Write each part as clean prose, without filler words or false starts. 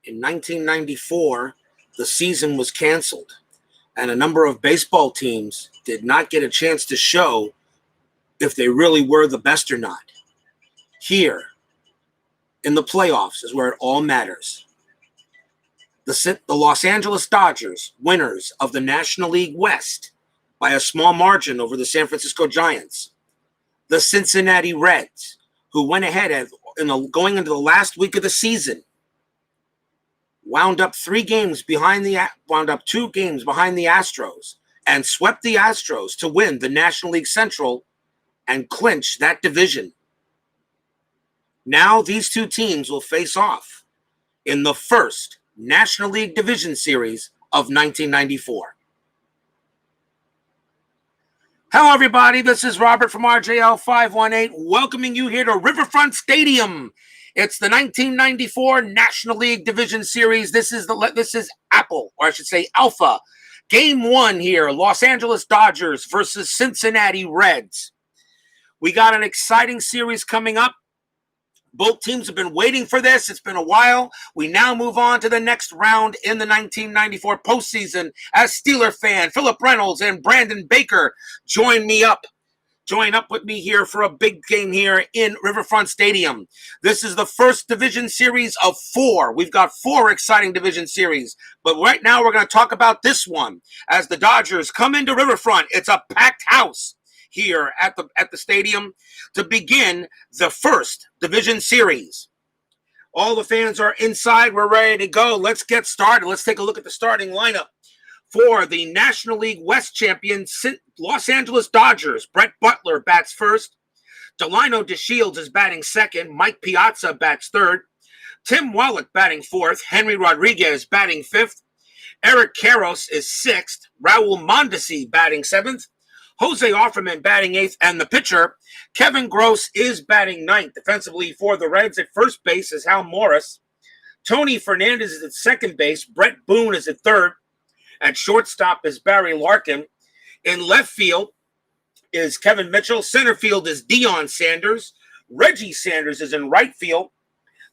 In 1994, the season was canceled, and a number of baseball teams did not get a chance to show if they really were the best or not. Here, in the playoffs, is where it all matters. The Los Angeles Dodgers, winners of the National League West by a small margin over the San Francisco Giants. The Cincinnati Reds, who went ahead going into the last week of the season, wound up 2 games behind the Astros and swept the Astros to win the National League Central and clinch that division. Now these 2 teams will face off in the first National League Division Series of 1994. Hello, everybody. This is Robert from RJL 518, welcoming you here to Riverfront Stadium. It's the 1994 National League Division Series. This is Apple, or I should say Alpha. Game 1 here, Los Angeles Dodgers versus Cincinnati Reds. We got an exciting series coming up. Both teams have been waiting for this. It's been a while. We now move on to the next round in the 1994 postseason. As Steeler fan, Philip Reynolds and Brandon Baker join up with me here for a big game here in Riverfront Stadium. This is the first division series of 4. We've got 4 exciting division series, but right now we're going to talk about this one. As the Dodgers come into Riverfront, it's a packed house here at the stadium to begin the first division series. All the fans are inside. We're ready to go. Let's get started. Let's take a look at the starting lineup. For the National League West champion Los Angeles Dodgers, Brett Butler bats first. Delino DeShields is batting second. Mike Piazza bats third. Tim Wallach batting fourth. Henry Rodriguez batting fifth. Eric Karros is sixth. Raul Mondesi batting seventh. Jose Offerman batting 8th, and the pitcher, Kevin Gross, is batting 9th. Defensively for the Reds at first base is Hal Morris. Tony Fernandez is at second base. Brett Boone is at third. At shortstop is Barry Larkin. In left field is Kevin Mitchell. Center field is Dion Sanders. Reggie Sanders is in right field.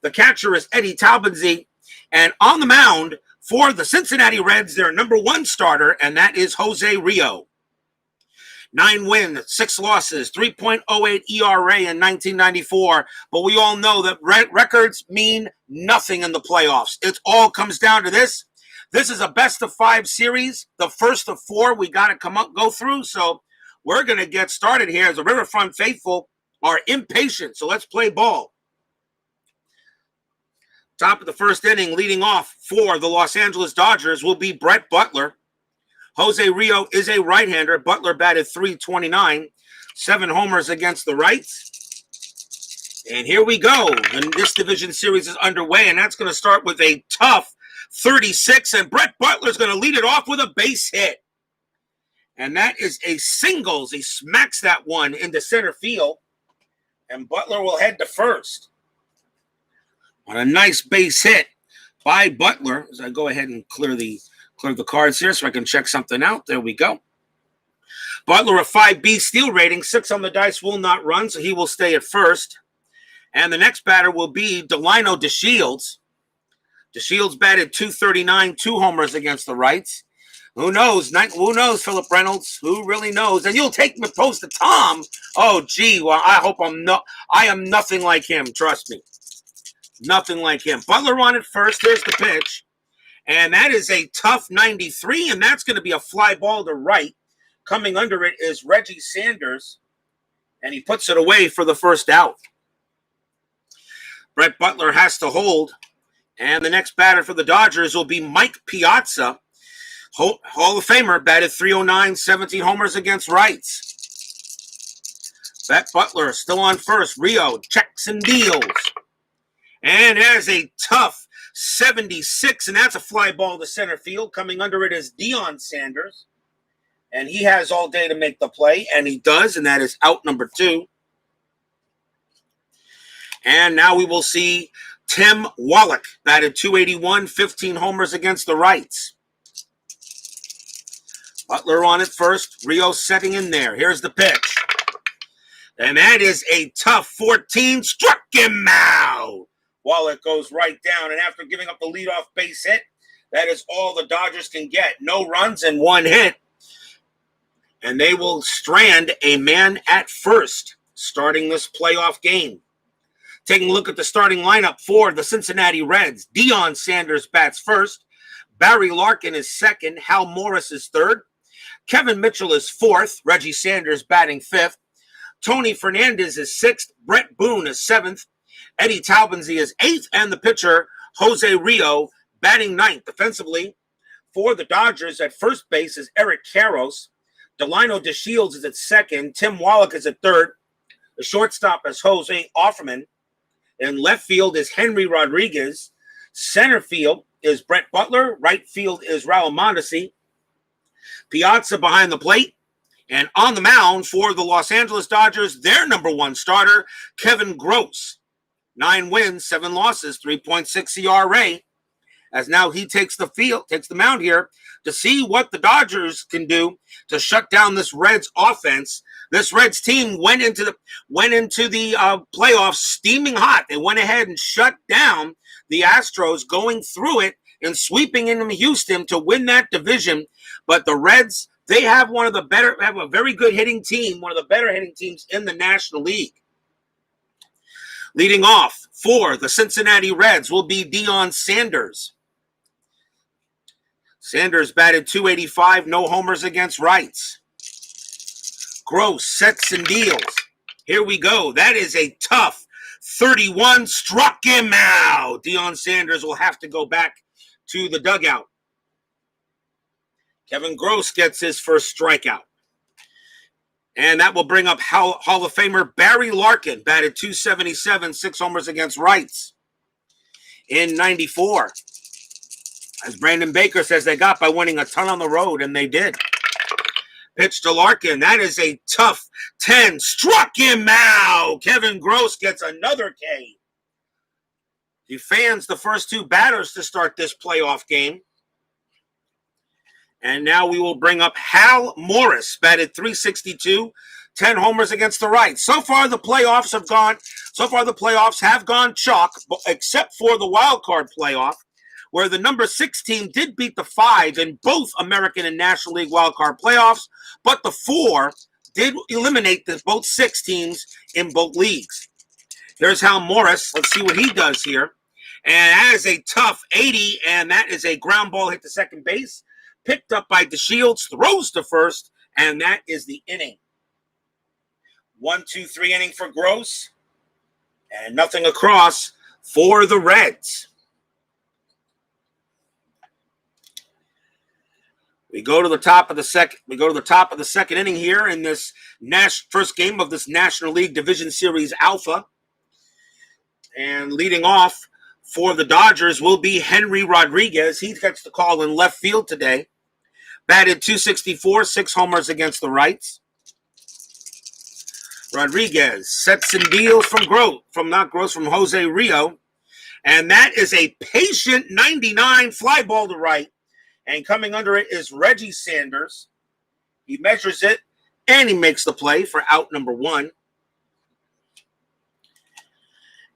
The catcher is Eddie Talbinzi. And on the mound for the Cincinnati Reds, their number 1 starter, and that is Jose Rijo. 9 wins, 6 losses, 3.08 ERA in 1994. But we all know that records mean nothing in the playoffs. It all comes down to this. This is a best-of-5 series, the first of 4 we got to go through. So we're going to get started here as the Riverfront faithful are impatient. So let's play ball. Top of the first inning, leading off for the Los Angeles Dodgers will be Brett Butler. Jose Rijo is a right-hander. Butler batted .329, 7 homers against the rights. And here we go. And this division series is underway, and that's going to start with a tough 36, and Brett Butler's going to lead it off with a base hit. And that is a singles. He smacks that one into center field, and Butler will head to first. On a nice base hit by Butler, as I go ahead and clear the cards here so I can check something out. There we go. Butler, a 5B steal rating, 6 on the dice, will not run, so he will stay at first. And the next batter will be Delino DeShields. DeShields batted .239, 2 homers against the rights. Who knows? Who knows, Philip Reynolds? Who really knows? And you'll take the post to Tom. Oh, gee, well, I am nothing like him, trust me. Nothing like him. Butler on it first. Here's the pitch. And that is a tough 93, and that's going to be a fly ball to right. Coming under it is Reggie Sanders, and he puts it away for the first out. Brett Butler has to hold, and the next batter for the Dodgers will be Mike Piazza, Hall of Famer, batted .309, 17 homers against rights. Brett Butler still on first. Rijo checks and deals. And there's a tough 76, and that's a fly ball to center field. Coming under it is Dion Sanders, and he has all day to make the play, and he does, and that is out number 2. And now we will see Tim Wallach, batted .281, 15 homers against the rights. Butler on it first. Rijo setting in there. Here's the pitch. And that is a tough 14. Struck him out. Wallach goes right down, and after giving up the leadoff base hit, that is all the Dodgers can get. No runs and one hit, and they will strand a man at first, starting this playoff game. Taking a look at the starting lineup for the Cincinnati Reds. Dion Sanders bats first. Barry Larkin is second. Hal Morris is third. Kevin Mitchell is fourth. Reggie Sanders batting fifth. Tony Fernandez is sixth. Brett Boone is seventh. Eddie Taubensee is eighth. And the pitcher, Jose Rijo, batting ninth. Defensively, for the Dodgers at first base is Eric Karros. Delino DeShields is at second. Tim Wallach is at third. The shortstop is Jose Offerman. In left field is Henry Rodriguez. Center field is Brett Butler. Right field is Raul Mondesi. Piazza behind the plate. And on the mound for the Los Angeles Dodgers, their number one starter, Kevin Gross. 9 wins, 7 losses, 3.6 ERA. As now he takes the mound here to see what the Dodgers can do to shut down this Reds offense. This Reds team went into the playoffs steaming hot. They went ahead and shut down the Astros, going through it and sweeping into Houston to win that division. But the Reds, they have a very good hitting team, one of the better hitting teams in the National League. Leading off for the Cincinnati Reds will be Dion Sanders. Sanders batted .285, no homers against rights. Gross sets and deals. Here we go. That is a tough 31. Struck him out. Dion Sanders will have to go back to the dugout. Kevin Gross gets his first strikeout. And that will bring up Hall of Famer Barry Larkin, batted .277, 6 homers against rights in 94. As Brandon Baker says, they got by winning a ton on the road, and they did. Pitch to Larkin. That is a tough 10. Struck him out. Kevin Gross gets another K. He fans the first 2 batters to start this playoff game. And now we will bring up Hal Morris, batted .362, 10 homers against the right. So far the playoffs have gone chalk, except for the wild card playoff, where the number 6 team did beat the 5 in both American and National League wildcard playoffs, but the 4 did eliminate both 6 teams in both leagues. There's Hal Morris. Let's see what he does here. And that is a tough 80, and that is a ground ball hit to second base. Picked up by DeShields, throws to first, and that is the inning. 1-2-3 inning for Gross, and nothing across for the Reds. We go to the top of the second inning here in this first game of this National League Division Series Alpha. And leading off for the Dodgers will be Henry Rodriguez. He gets the call in left field today. Batted .264, 6 homers against the rights. Rodriguez sets and deals from Jose Rijo. And that is a patient 99 fly ball to right. And coming under it is Reggie Sanders. He measures it, and he makes the play for out number 1.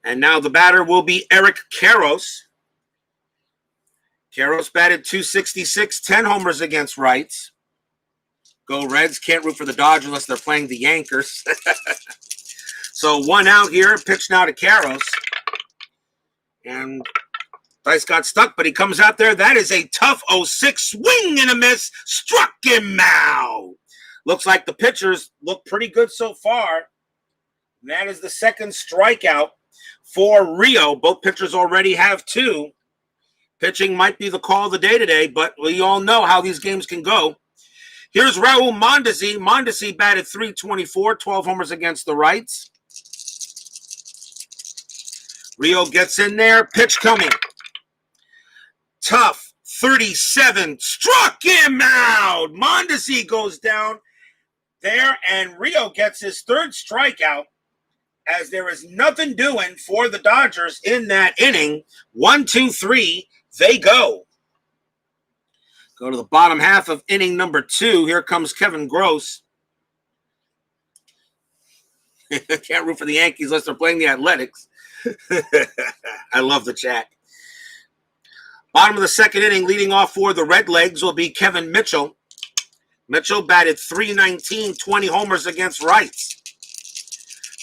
And now the batter will be Eric Karros. Karros batted .266, 10 homers against rights. Go Reds. Can't root for the Dodgers unless they're playing the Yankees. So 1 out here. Pitch now to Karros. And dice got stuck, but he comes out there. That is a tough 06 swing and a miss. Struck him out. Looks like the pitchers look pretty good so far. And that is the second strikeout for Rijo. Both pitchers already have 2. Pitching might be the call of the day today, but we all know how these games can go. Here's Raul Mondesi. Mondesi batted .324, 12 homers against the rights. Rijo gets in there. Pitch coming. Tough 37. Struck him out. Mondesi goes down there, and Rijo gets his 3rd strikeout, as there is nothing doing for the Dodgers in that inning. 1-2-3. They go. Go to the bottom half of inning number 2. Here comes Kevin Gross. Can't root for the Yankees unless they're playing the Athletics. I love the chat. Bottom of the second inning, leading off for the Redlegs will be Kevin Mitchell. Mitchell batted .319, 20 homers against rights.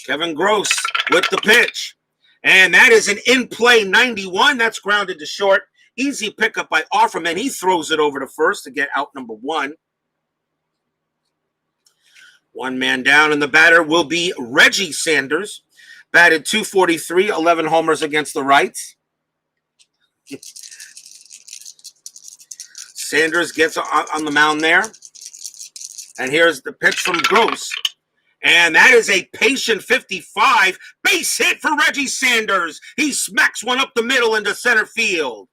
Kevin Gross with the pitch. And that is an in-play 91. That's grounded to short. Easy pickup by Offerman. He throws it over to first to get out number one. One man down, and the batter will be Reggie Sanders. Batted .243, 11 homers against the rights. Sanders gets on the mound there. And here's the pitch from Gross. And that is a patient 55. Base hit for Reggie Sanders. He smacks one up the middle into center field.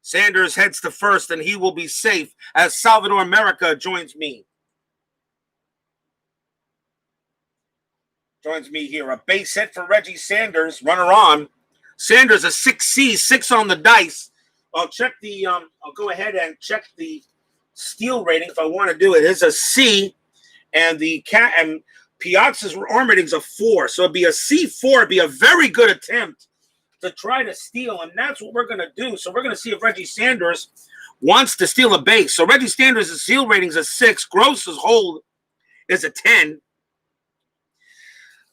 Sanders heads to first, and he will be safe as Salvador America joins me. Joins me here. A base hit for Reggie Sanders. Runner on. Sanders a 6C, 6 on the dice. I'll check the. I'll go ahead and check the steal rating if I want to do it. It's a C, and the Piazza's arm rating's a 4, so it'd be a C4. It'd be a very good attempt to try to steal, and that's what we're going to do. So we're going to see if Reggie Sanders wants to steal a base. So Reggie Sanders' steal rating's a 6. Gross's hold is a 10.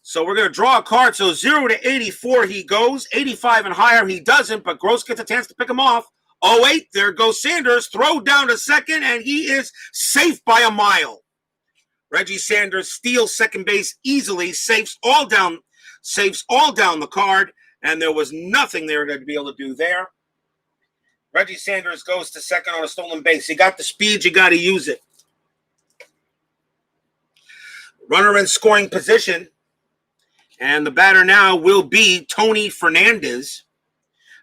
So we're going to draw a card. So 0 to 84 he goes. 85 and higher he doesn't, but Gross gets a chance to pick him off. 0-8, there goes Sanders. Throw down to second, and he is safe by a mile. Reggie Sanders steals second base easily, safes all down the card, and there was nothing there to be able to do there. Reggie Sanders goes to second on a stolen base. You got the speed, you got to use it. Runner in scoring position. And the batter now will be Tony Fernandez.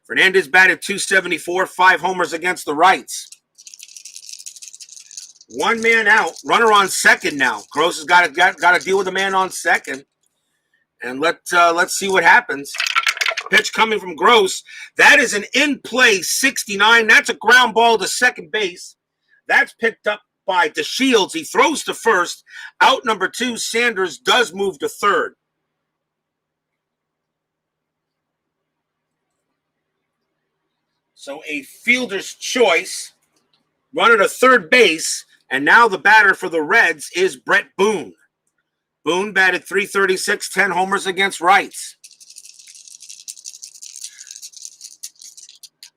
Fernandez batted .274, 5 homers against the rights. One man out, runner on second now. Gross has got to deal with a man on second. And let's see what happens. Pitch coming from Gross. That is an in-play 69. That's a ground ball to second base. That's picked up by DeShields. He throws to first. Out number 2, Sanders does move to third. So a fielder's choice, runner to third base, and now the batter for the Reds is Brett Boone. Boone batted .336, 10 homers against rights.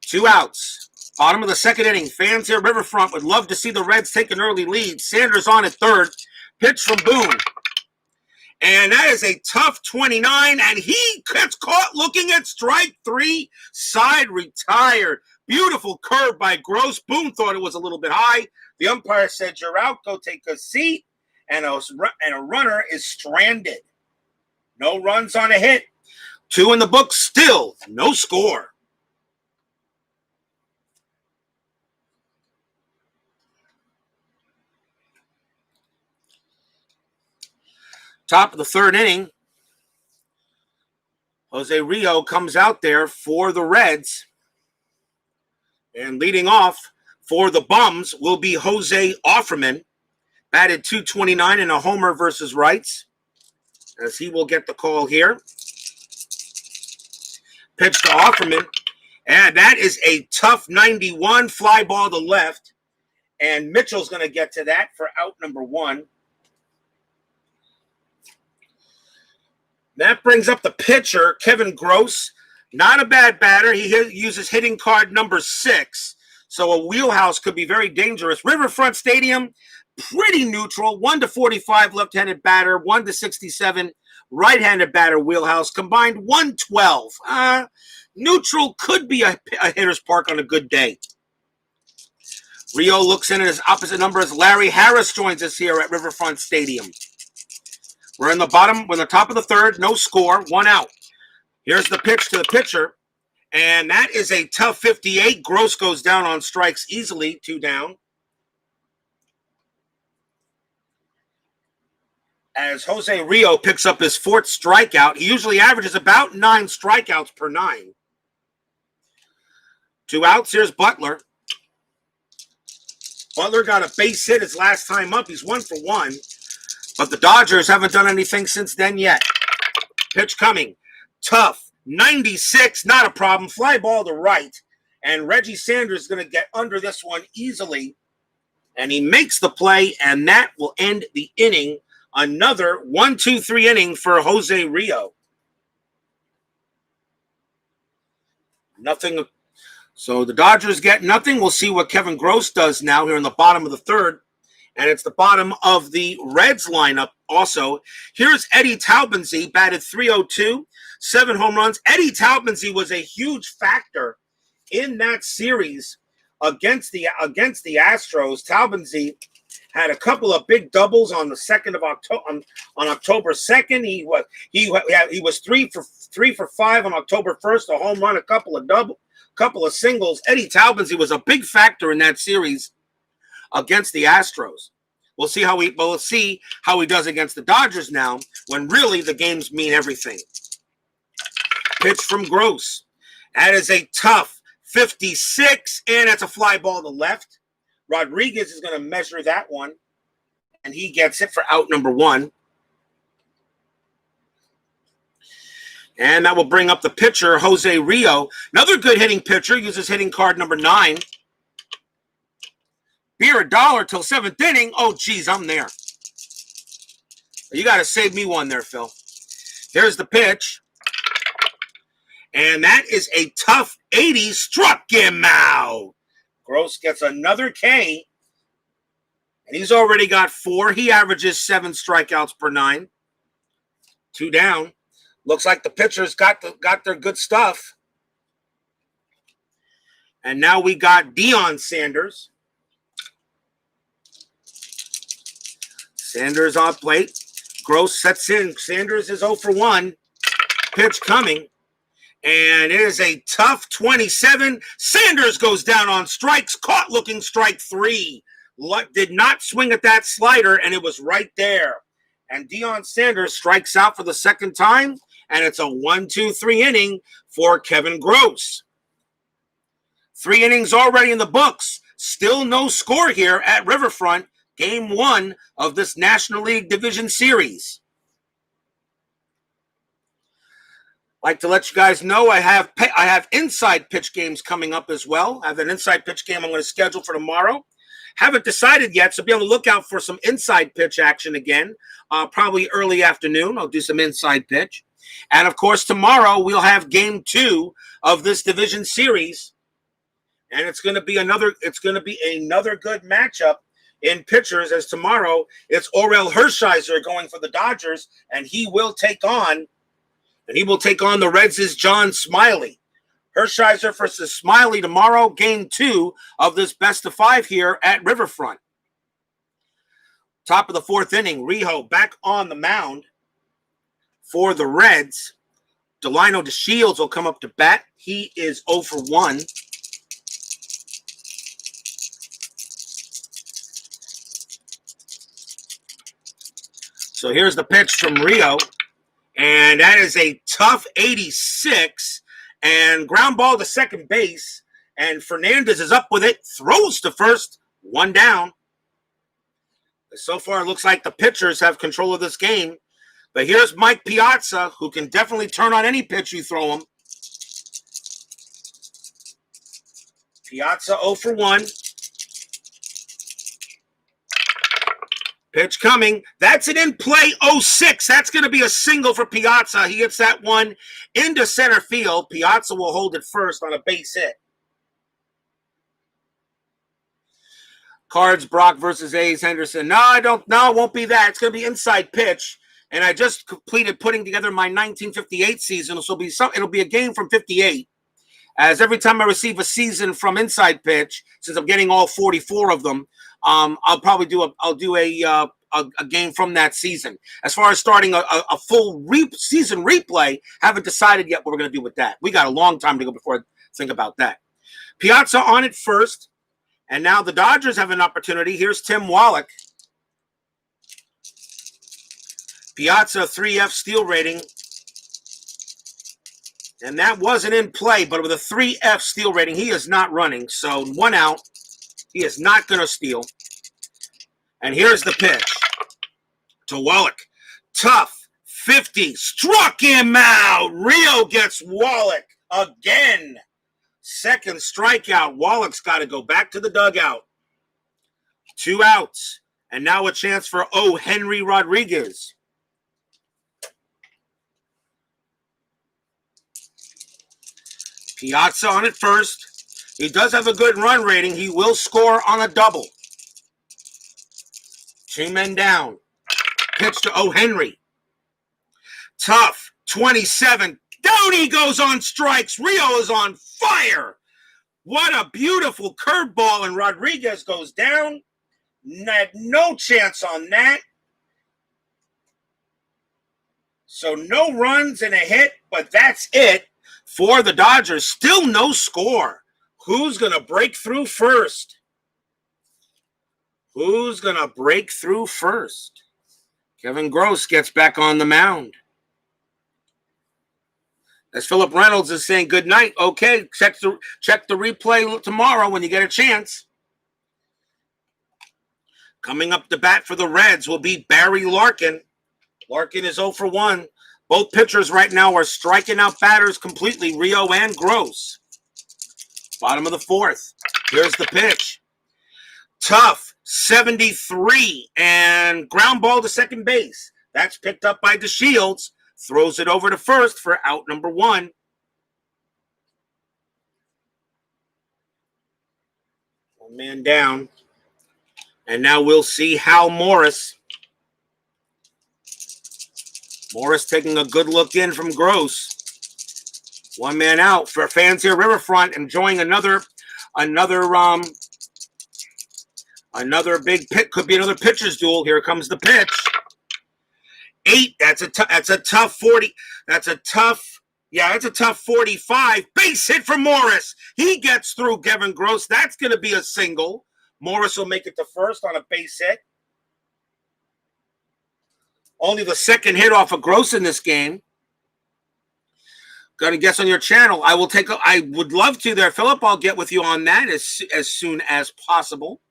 2 outs. Bottom of the second inning. Fans here at Riverfront would love to see the Reds take an early lead. Sanders on at third. Pitch from Boone. And that is a tough 29, and he gets caught looking at strike 3. Side retired. Beautiful curve by Gross. Boone thought it was a little bit high. The umpire said, "You're out. Go take a seat." And a runner is stranded. No runs on a hit. 2 in the book, still no score. Top of the third inning, Jose Rijo comes out there for the Reds. And leading off for the Bums will be Jose Offerman. Batted .229 in a homer versus rights, as he will get the call here. Pitch to Offerman. And that is a tough 91, fly ball to left. And Mitchell's going to get to that for out number 1. That brings up the pitcher, Kevin Gross. Not a bad batter. He uses hitting card number 6. So a wheelhouse could be very dangerous. Riverfront Stadium, pretty neutral. 1 to 45 left-handed batter, 1 to 67 right-handed batter wheelhouse. Combined 112. Neutral could be a hitter's park on a good day. Rijo looks in at his opposite number as Larry Harris joins us here at Riverfront Stadium. We're in the top of the third, no score, 1 out. Here's the pitch to the pitcher, and that is a tough 58. Gross goes down on strikes easily, 2 down. As Jose Rijo picks up his 4th strikeout, he usually averages about 9 strikeouts per 9. 2 outs, here's Butler. Butler got a base hit his last time up. He's 1 for 1. But the Dodgers haven't done anything since then yet. Pitch coming. Tough. 96. Not a problem. Fly ball to right. And Reggie Sanders is going to get under this one easily. And he makes the play, and that will end the inning. Another 1-2-3 inning for Jose Rijo. Nothing. So the Dodgers get nothing. We'll see what Kevin Gross does now here in the bottom of the third. And it's the bottom of the Reds lineup also. Here's Eddie Taubensee, batted .302, 7 home runs. Eddie Taubensee was a huge factor in that series against the Astros. Taubensee had a couple of big doubles on the 2nd of October. On October 2nd, he was 3 for 5 on October 1st, a home run, a couple of singles. Eddie Taubensee was a big factor in that series against the Astros. We'll see how he does against the Dodgers now, when really the games mean everything. Pitch from Gross. That is a tough 56, and that's a fly ball to left. Rodriguez is going to measure that one, and he gets it for out number 1. And that will bring up the pitcher, Jose Rijo. Another good hitting pitcher, uses hitting card number 9. Beer $1 till 7th inning. Oh, geez, I'm there. You got to save me one there, Phil. Here's the pitch. And that is a tough 80. Struck him out. Gross gets another K. And he's already got 4. He averages 7 strikeouts per 9. 2 down. Looks like the pitchers got their good stuff. And now we got Dion Sanders. Sanders on plate. Gross sets in. Sanders is 0 for 1. Pitch coming. And it is a tough 27. Sanders goes down on strikes. Caught looking strike 3. Did not swing at that slider, and it was right there. And Dion Sanders strikes out for the 2nd time. And it's a 1-2-3 inning for Kevin Gross. 3 innings already in the books. Still no score here at Riverfront. Game 1 of this National League Division Series. Like to let you guys know, I have inside pitch games coming up as well. I have an inside pitch game I'm going to schedule for tomorrow. Haven't decided yet, so be on the lookout for some inside pitch action again. Probably early afternoon. I'll do some inside pitch. And, of course, tomorrow we'll have Game 2 of this division series. And it's going to be another good matchup in pitchers, as tomorrow it's Orel Hershiser going for the Dodgers, and he will take on the Reds' John Smiley. Hershiser versus Smiley tomorrow, Game 2 of this best of 5 here at Riverfront. Top of the 4th inning, Rijo back on the mound for the Reds. Delino DeShields will come up to bat. He is 0 for 1. So here's the pitch from Rijo, and that is a tough 86, and ground ball to second base, and Fernandez is up with it, throws to first, 1 down. So far, it looks like the pitchers have control of this game, but here's Mike Piazza, who can definitely turn on any pitch you throw him. Piazza 0 for 1. Pitch coming. That's an in-play 0-6. That's going to be a single for Piazza. He hits that one into center field. Piazza will hold it first on a base hit. Cards, Brock versus A's, Henderson. No, it won't be that. It's going to be inside pitch. And I just completed putting together my 1958 season. So it'll be a game from 58. As every time I receive a season from inside pitch, since I'm getting all 44 of them, I'll probably do a game from that season. As far as starting a full season replay, haven't decided yet what we're going to do with that. We got a long time to go before I think about that. Piazza on it first, and now the Dodgers have an opportunity. Here's Tim Wallach. Piazza 3F steal rating. And that wasn't in play, but with a 3F steal rating, he is not running. So 1 out. He is not going to steal. And here's the pitch to Wallach. Tough 50. Struck him out. Rijo gets Wallach again. Second strikeout. Wallach's got to go back to the dugout. 2 outs. And now a chance for Henry Rodriguez. Piazza on at first. He does have a good run rating. He will score on a double. 2 men down. Pitch to Henry. Tough. 27. Down he goes on strikes. Rijo is on fire. What a beautiful curveball. And Rodriguez goes down. Had no chance on that. So no runs and a hit, but that's it for the Dodgers. Still no score. Who's going to break through first? Who's going to break through first? Kevin Gross gets back on the mound. As Philip Reynolds is saying good night. Okay, check the replay tomorrow when you get a chance. Coming up to bat for the Reds will be Barry Larkin. Larkin is 0 for 1. Both pitchers right now are striking out batters completely, Rijo and Gross. Bottom of the 4th. Here's the pitch. Tough, 73, and ground ball to second base. That's picked up by DeShields. Throws it over to first for out number 1. One man down. And now we'll see Hal Morris. Morris taking a good look in from Gross. 1 man out. For fans here, Riverfront enjoying another big pit. Could be another pitcher's duel. Here comes the pitch. 8. That's a tough 40. That's a tough 45. Base hit for Morris. He gets through Kevin Gross. That's going to be a single. Morris will make it to first on a base hit. Only the second hit off of Gross in this game. Got to guess on your channel. I would love to there, Philip. I'll get with you on that as soon as possible.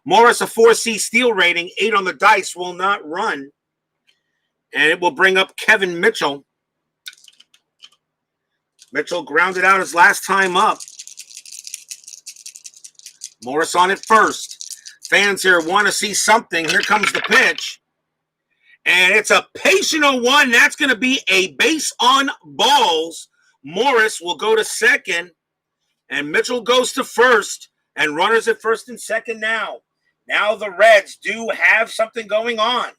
Morris, a 4C steal rating, 8 on the dice, will not run. And it will bring up Kevin Mitchell. Mitchell grounded out his last time up. Morris on it first. Fans here want to see something. Here comes the pitch. And it's a patient 0-1. That's going to be a base on balls. Morris will go to second. And Mitchell goes to first. And runners at first and second now. Now the Reds do have something going on.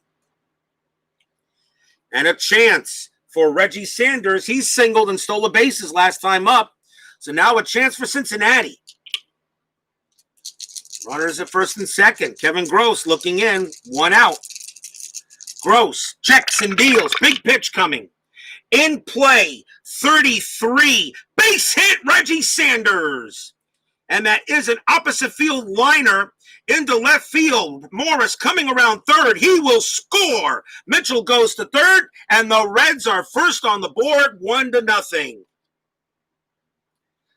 And a chance for Reggie Sanders. He singled and stole the bases last time up. So now a chance for Cincinnati. Runners at first and second. Kevin Gross looking in. 1 out. Gross checks and deals. Big pitch coming. In play. 33. Base hit Reggie Sanders. And that is an opposite field liner into left field. Morris coming around third. He will score. Mitchell goes to third. And the Reds are first on the board. 1-0.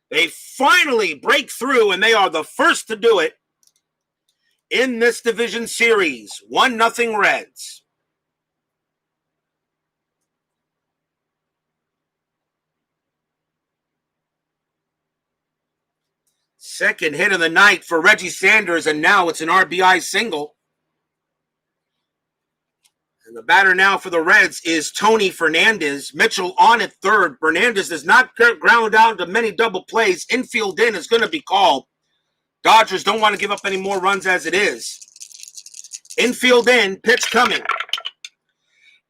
They finally break through, and they are the first to do it in this division series. 1-0 Reds. Second hit of the night for Reggie Sanders, and now it's an RBI single. And the batter now for the Reds is Tony Fernandez. Mitchell on at third. Fernandez does not ground out to many double plays. Infield in is going to be called. Dodgers don't want to give up any more runs as it is. Infield in, pitch coming.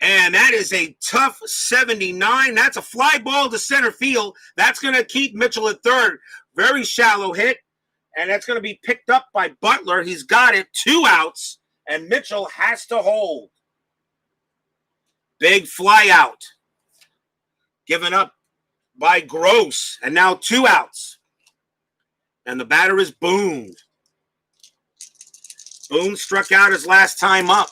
And that is a tough 79. That's a fly ball to center field. That's going to keep Mitchell at third. Very shallow hit. And that's going to be picked up by Butler. He's got it. 2 outs. And Mitchell has to hold. Big fly out. Given up by Gross. And now 2 outs. And the batter is Boone. Boone struck out his last time up.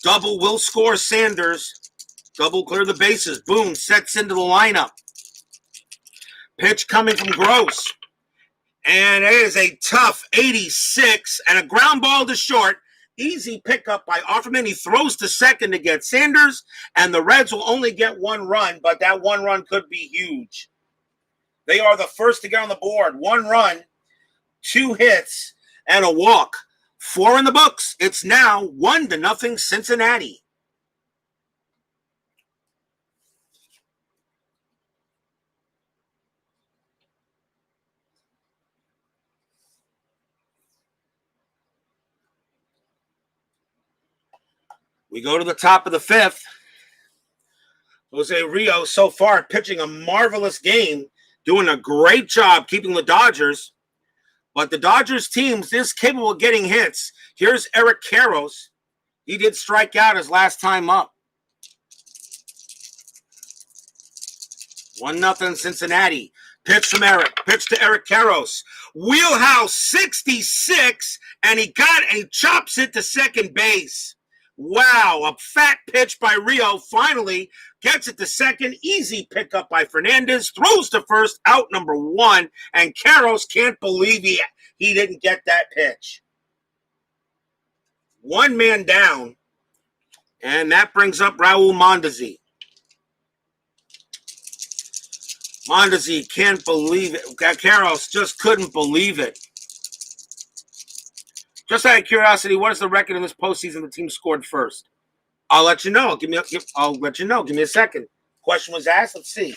Double will score Sanders. Double clear the bases. Boone sets into the lineup. Pitch coming from Gross. And it is a tough 86 and a ground ball to short. Easy pickup by Offerman. He throws to second to get Sanders, and the Reds will only get 1 run, but that 1 run could be huge. They are the first to get on the board. 1 run, 2 hits, and a walk. 4 in the books. It's now 1-0 Cincinnati. We go to the top of the 5th. Jose Rijo so far pitching a marvelous game, doing a great job keeping the Dodgers. But the Dodgers team is capable of getting hits. Here's Eric Karros. He did strike out his last time up. 1-0 Cincinnati. Pitch from Eric. Pitch to Eric Karros. Wheelhouse 66, and he chops it to second base. Wow, a fat pitch by Rijo. Finally gets it to second. Easy pickup by Fernandez. Throws to first, out number 1. And Karros can't believe he didn't get that pitch. 1 man down. And that brings up Raul Mondesi. Mondesi can't believe it. Karros just couldn't believe it. Just out of curiosity, what is the record in this postseason the team scored first? I'll let you know. I'll let you know. Give me a second. Question was asked. Let's see.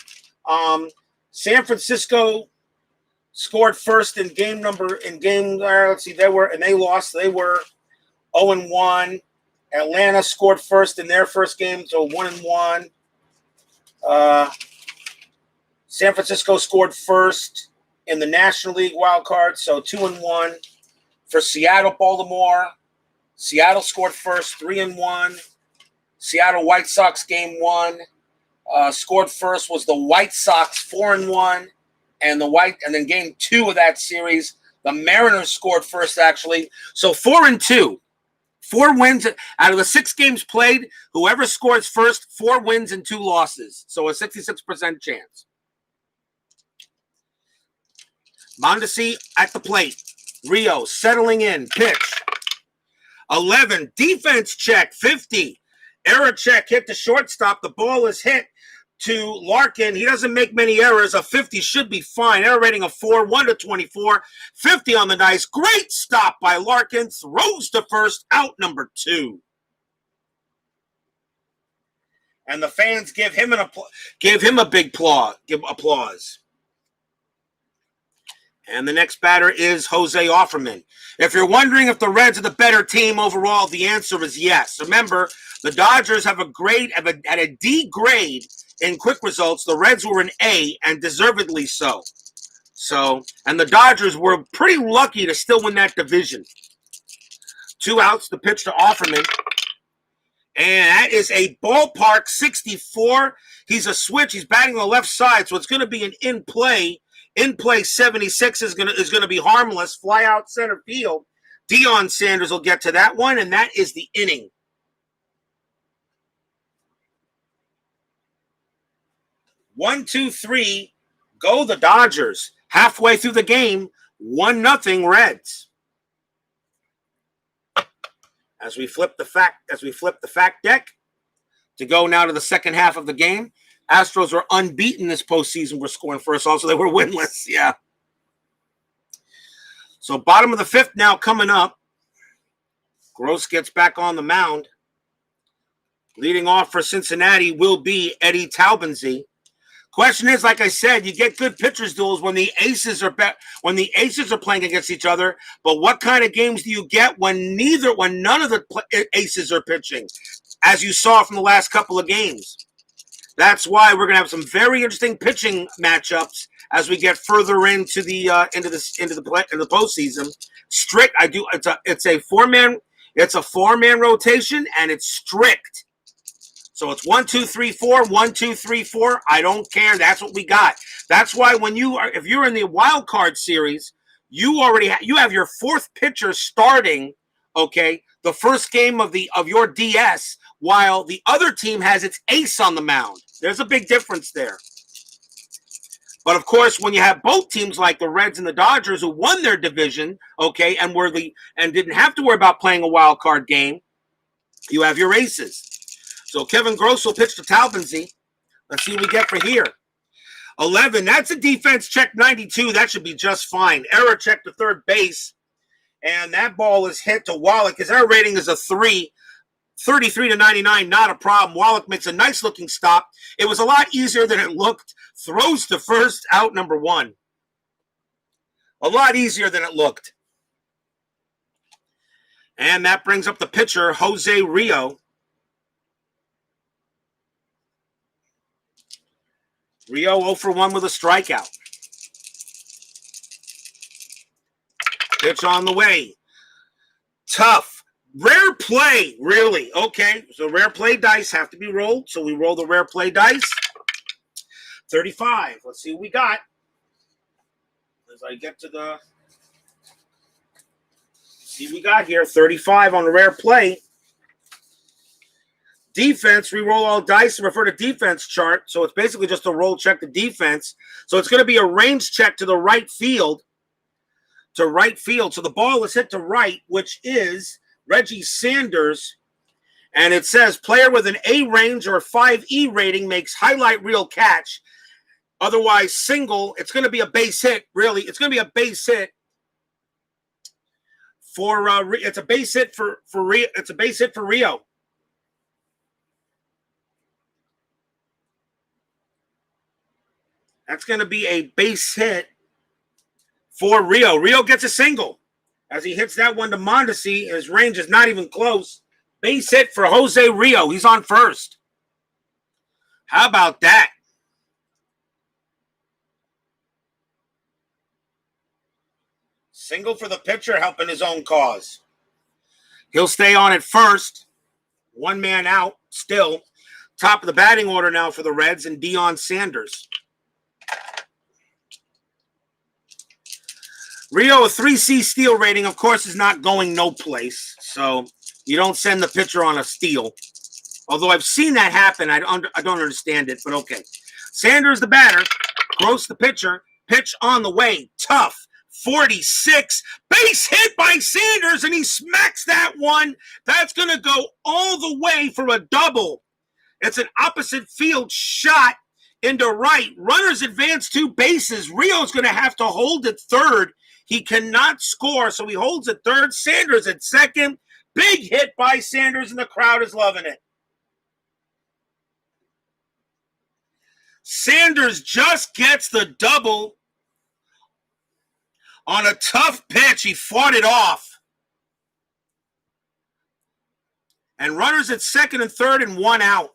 San Francisco scored first in game. Let's see. They lost. They were 0-1. Atlanta scored first in their first game, so 1-1. San Francisco scored first in the National League wild card, so 2-1. For Seattle, Baltimore, Seattle scored first, 3-1. Seattle White Sox game 1. Scored first was the White Sox, 4-1. And then game 2 of that series, the Mariners scored first, actually. So 4-2. 4 wins out of the 6 games played. Whoever scores first, 4 wins and 2 losses. So a 66% chance. Mondesi at the plate. Rijo settling in. Pitch. 11. Defense check. 50. Error check. Hit the shortstop. The ball is hit to Larkin. He doesn't make many errors. A 50 should be fine. Error rating of 4. 1-24. 50 on the dice. Great stop by Larkin. Throws to first. Out number 2. And the fans give him a big applause. And the next batter is Jose Offerman. If you're wondering if the Reds are the better team overall, the answer is yes. Remember, the Dodgers have at a D grade in quick results. The Reds were an A, and deservedly so. And the Dodgers were pretty lucky to still win that division. 2 outs, the pitch to Offerman. And that is a ballpark 64. He's a switch. He's batting on the left side, so it's going to be an in-play. In-play 76 is going to be harmless. Fly out center field. Dion Sanders will get to that one, and that is the inning. 1, 2, 3. Go the Dodgers. Halfway through the game, 1-0 Reds. As we flip the fact deck to go now to the second half of the game. Astros are unbeaten this postseason. We're scoring first. Also, they were winless. Yeah. So bottom of the 5th now coming up. Gross gets back on the mound. Leading off for Cincinnati will be Eddie Taubensee. Question is, like I said, you get good pitchers duels when the aces are playing against each other. But what kind of games do you get when none of the aces are pitching, as you saw from the last couple of games? That's why we're going to have some very interesting pitching matchups as we get further into the postseason. Strict. It's a 4-man rotation, and it's strict. So it's 1, 2, 3, 4, 1, 2, 3, 4. I don't care. That's what we got. That's why if you're in the wild card series, you have your 4th pitcher starting. Okay, the first game of your DS, while the other team has its ace on the mound. There's a big difference there. But of course, when you have both teams like the Reds and the Dodgers who won their division, okay, and didn't have to worry about playing a wild card game, you have your aces. So Kevin Gross will pitch to Talbinzi. Let's see what we get for here. 11, that's a defense check 92. That should be just fine. Error check to third base. And that ball is hit to Wallach. His error rating is a 3. 33 to 99, not a problem. Wallach makes a nice looking stop. It was a lot easier than it looked. Throws to first, out number 1. A lot easier than it looked. And that brings up the pitcher, Jose Rijo. Rijo 0 for 1 with a strikeout. Pitch on the way. Tough. Rare play, really. Okay, so rare play dice have to be rolled. So we roll the rare play dice. 35. Let's see what we got. As I get to the... See what we got here. 35 on the rare play. Defense, re-roll all dice and refer to defense chart. So it's basically just a roll check to defense. So it's going to be a range check to the right field. To right field. So the ball is hit to right, which is Reggie Sanders. And it says player with an A range or 5E rating makes highlight reel catch. Otherwise single. It's going to be a base hit, really. It's going to be a base hit. It's a base hit for Rijo. That's going to be a base hit for Rijo. Rijo gets a single as he hits that one to Mondesi. His range is not even close. Base hit for Jose Rijo. He's on first. How about that? Single for the pitcher, helping his own cause. He'll stay on at first. One man out still. Top of the batting order now for the Reds and Dion Sanders. Rijo, a 3C steal rating, of course, is not going no place. So you don't send the pitcher on a steal. Although I've seen that happen. I don't understand it, but okay. Sanders, the batter. Gross, the pitcher. Pitch on the way. Tough. 46. Base hit by Sanders, and he smacks that one. That's going to go all the way for a double. It's an opposite field shot into right. Runners advance 2 bases. Rio's going to have to hold at third. He cannot score, so he holds at third. Sanders at second. Big hit by Sanders, and the crowd is loving it. Sanders just gets the double on a tough pitch. He fought it off. And runners at second and third and 1 out.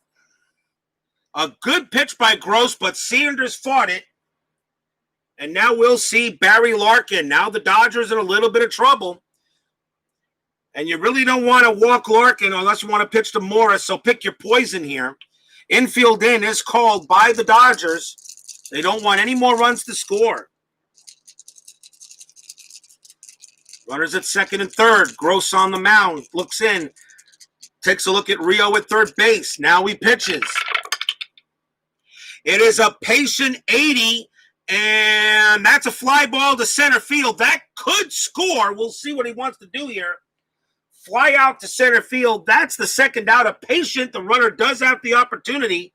A good pitch by Gross, but Sanders fought it. And now we'll see Barry Larkin. Now the Dodgers in a little bit of trouble. And you really don't want to walk Larkin unless you want to pitch to Morris, so pick your poison here. Infield in is called by the Dodgers. They don't want any more runs to score. Runners at second and third. Gross on the mound. Looks in. Takes a look at Rijo at third base. Now he pitches. It is a patient 80. And that's a fly ball to center field. That could score. We'll see what he wants to do here. Fly out to center field. That's the second out. A patient. The runner does have the opportunity.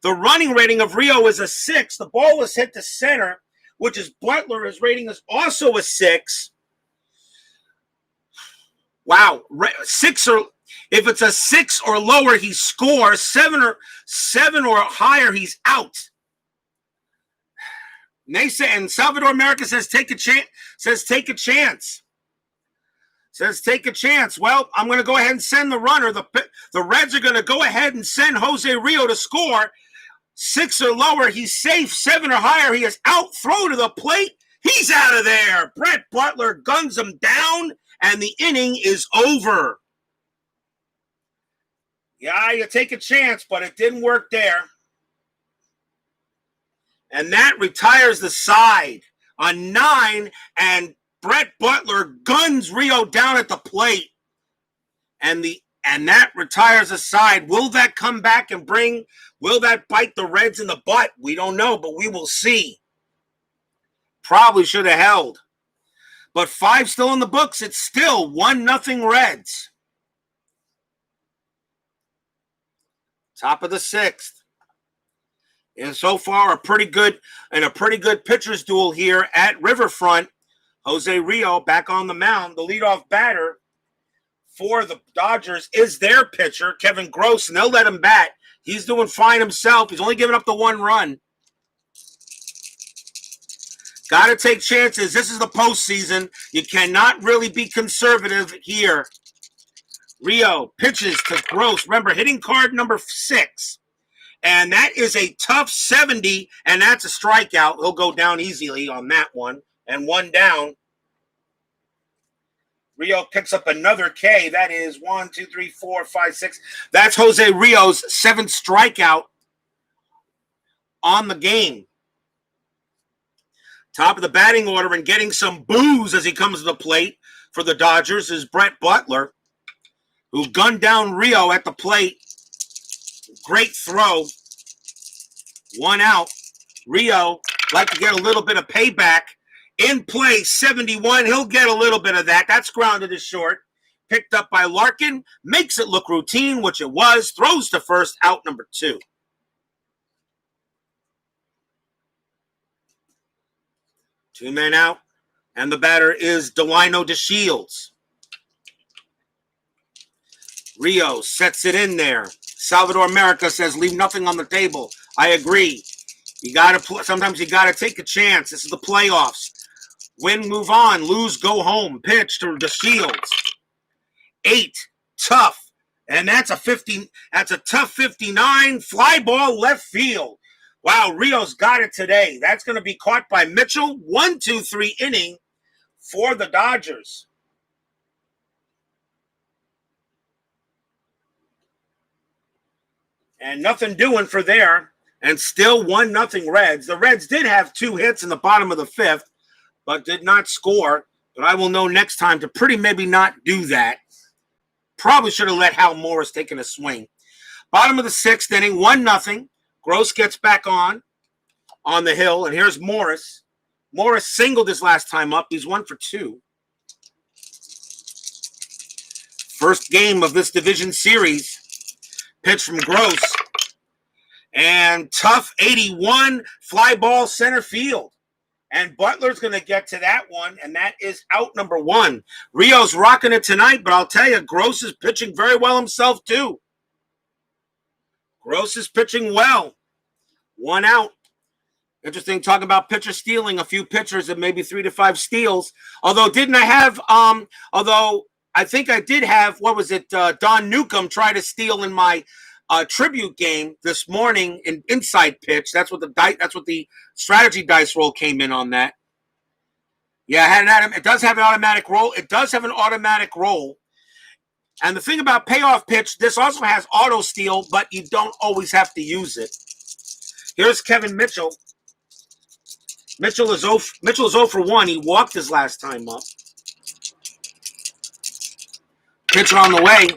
The running rating of Rijo is a 6. The ball is hit to center, which is Butler. His rating is also a 6. Wow. 6 or if it's a 6 or lower, he scores. 7 or higher, he's out. Nasa and Salvador America says take a chance. Says take a chance. Well, I'm going to go ahead and send the runner. The Reds are going to go ahead and send Jose Rijo to score. 6 or lower, he's safe. 7 or higher, he is out. Throw to the plate. He's out of there. Brett Butler guns him down, and the inning is over. Yeah, you take a chance, but it didn't work there. And that retires the side on 9, and Brett Butler guns Rijo down at the plate. And that retires the side. Will that come back and will that bite the Reds in the butt? We don't know, but we will see. Probably should have held. But 5 still in the books. It's still 1-0 Reds. Top of the 6th. And so far, a pretty good pitcher's duel here at Riverfront. Jose Rijo back on the mound. The leadoff batter for the Dodgers is their pitcher, Kevin Gross, and they'll let him bat. He's doing fine himself. He's only giving up the 1 run. Got to take chances. This is the postseason. You cannot really be conservative here. Rijo pitches to Gross. Remember, hitting card number 6. And that is a tough 70, and that's a strikeout. He'll go down easily on that one. And 1 down. Rijo picks up another K. That is 1, 2, 3, 4, 5, 6. That's Jose Rijo's 7th strikeout on the game. Top of the batting order and getting some boos as he comes to the plate for the Dodgers is Brett Butler, who gunned down Rijo at the plate. Great throw. 1 out. Rijo like to get a little bit of payback. In play, 71. He'll get a little bit of that. That's grounded to short. Picked up by Larkin. Makes it look routine, which it was. Throws to first, out number 2. Two men out, and the batter is Delino DeShields. Rijo sets it in there. Salvador America says, leave nothing on the table. I agree. You got to sometimes you got to take a chance. This is the playoffs. Win, move on. Lose, go home. Pitch to DeShields. 8, tough. And that's a 50. That's a tough 59. Fly ball left field. Wow, Rio's got it today. That's going to be caught by Mitchell. 1, 2, 3 inning for the Dodgers. And nothing doing for there. And still 1-0 Reds. The Reds did have 2 hits in the bottom of the 5th, but did not score. But I will know next time to maybe not do that. Probably should have let Hal Morris take a swing. Bottom of the 6th inning, 1-0. Gross gets back on the hill, and here's Morris. Morris singled his last time up. He's 1 for 2. First game of this division series. Pitch from Gross. And tough 81, fly ball center field. And Butler's going to get to that one, and that is out number 1. Rijo's rocking it tonight, but I'll tell you, Gross is pitching very well himself, too. Gross is pitching well. 1 out. Interesting talking about pitcher stealing. A few pitchers and maybe 3 to 5 steals. Although I think I did have, Don Newcomb try to steal in my tribute game this morning in inside pitch. That's what the strategy dice roll came in on that. Yeah, it does have an automatic roll. And the thing about payoff pitch, this also has auto steal, but you don't always have to use it. Here's Kevin Mitchell. Mitchell is 0 for 1. He walked his last time up. Pitcher on the way.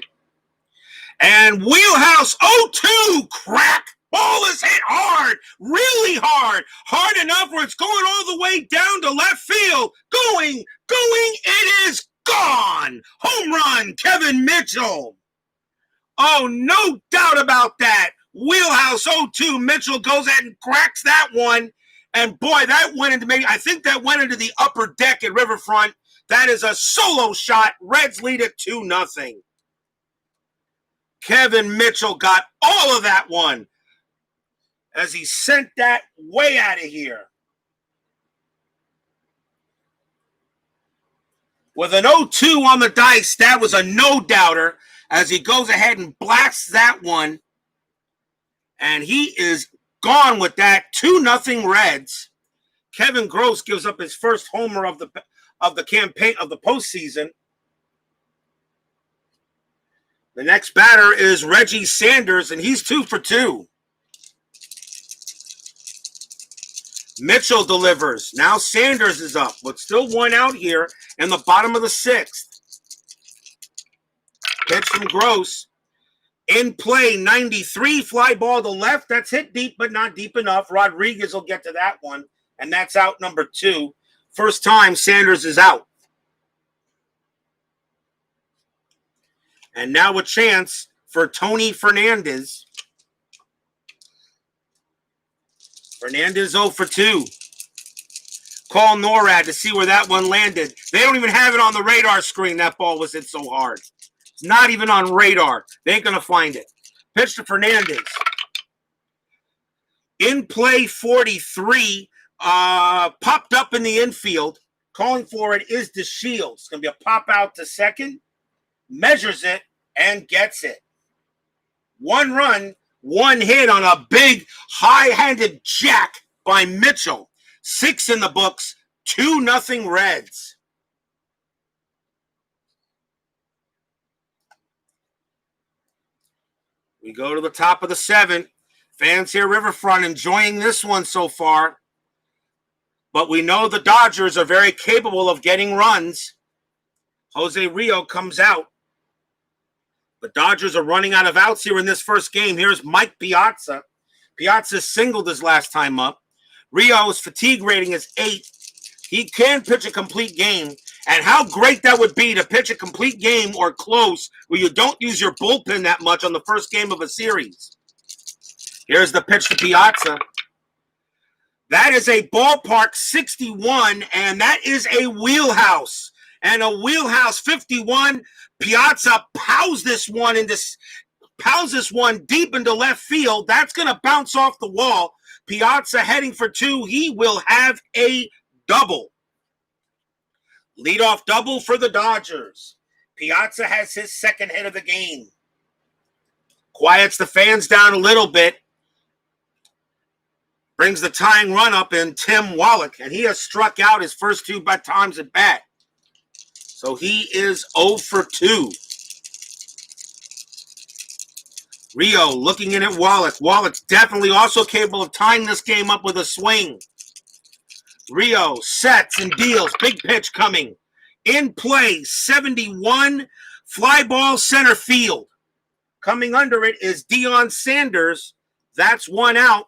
And wheelhouse 0-2. Crack. Ball is hit hard. Really hard. Hard enough where it's going all the way down to left field. Going. It is gone. Home run, Kevin Mitchell. Oh, no doubt about that. Wheelhouse 0-2. Mitchell goes ahead and cracks that one. And boy, that went into the upper deck at Riverfront. That is a solo shot. Reds lead it 2-0. Kevin Mitchell got all of that one as he sent that way out of here. With an 0-2 on the dice, that was a no-doubter as he goes ahead and blasts that one. And he is gone with that. 2-0 Reds. Kevin Gross gives up his first homer of the campaign of the postseason. The next batter is Reggie Sanders, and he's 2 for 2. Mitchell delivers. Now Sanders is up, but still 1 out here in the bottom of the 6th. Pitch from Gross. In play, 93, fly ball to left. That's hit deep, but not deep enough. Rodriguez will get to that one. And that's out number 2. First time Sanders is out. And now a chance for Tony Fernandez. Fernandez 0 for 2. Call NORAD to see where that one landed. They don't even have it on the radar screen. That ball was hit so hard. It's not even on radar. They ain't going to find it. Pitch to Fernandez. In play 43. Popped up in the infield. Calling for it is DeShields. It's going to be a pop out to second. Measures it and gets it. 1 run, 1 hit on a big high-handed jack by Mitchell. 6 in the books, 2-0 Reds. We go to the top of the 7th. Fans here Riverfront enjoying this one so far. But we know the Dodgers are very capable of getting runs. Jose Rijo comes out. The Dodgers are running out of outs here in this first game. Here's Mike Piazza. Piazza singled his last time up. Rijo's fatigue rating is 8. He can pitch a complete game. And how great that would be to pitch a complete game or close where you don't use your bullpen that much on the first game of a series. Here's the pitch to Piazza. That is a ballpark 61, and that is a wheelhouse. And a wheelhouse 51. Piazza pows this one deep into left field. That's going to bounce off the wall. Piazza heading for 2. He will have a double. Leadoff double for the Dodgers. Piazza has his second hit of the game. Quiets the fans down a little bit. Brings the tying run up in Tim Wallach, and he has struck out his first 2 times at bat. So he is 0 for 2. Rijo looking in at Wallach. Wallach's definitely also capable of tying this game up with a swing. Rijo sets and deals. Big pitch coming. In play, 71. Fly ball center field. Coming under it is Dion Sanders. That's 1 out.